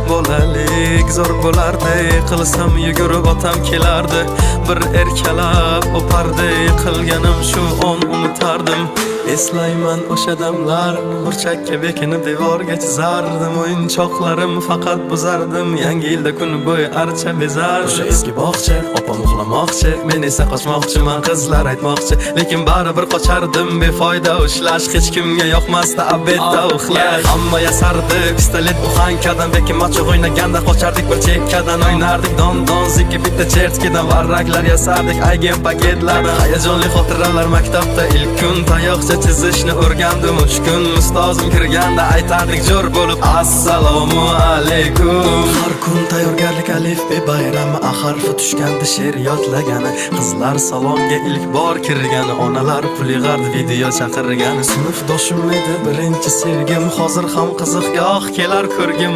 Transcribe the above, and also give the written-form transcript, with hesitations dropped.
Bolalik zo'r bo'lardi, qilsam yugurib otam kelardi. Bir erkalab o'pardi, qilganim shu on unutardim. Eslayman o'sha damlar, burchakka bekinib devorga chizardim. O'yinchoqlarim faqat buzardim, yangi yilda kun bo'yi archa bezardim. O'sha eski bog'cha, opam uxlamoqchi, men esa qochmoqchiman, qizlar aytmoqchi. Lekin baribir qochardim, befoyda ushlash, hech kimga yoqmasdi abedda uxlash. Hamma yasardi, pistolet buxankadan, lekin machoq o'ynaganda qochardik bir chekkadan. O'ynardik don zikki bitta chertkidan, varraklar yasardik aygen paketlardan. Hayajonli xotiralar maktabda ilk kun, tayoqcha chizishni o'rgandim 3 kun. Ustozim kirganda aytardik jo'r bo'lib assalomu alaykum. Har kun tayyorgarlik alif be bayrami, harfi tushganda she'r yodlagani. Qizlar salonga ilk bor kirgani, onalar pul yig'ardi video chaqirgani. Sinfdoshim edi birinchi sevgim, hozir ham qiziq goh kelar ko'rgim.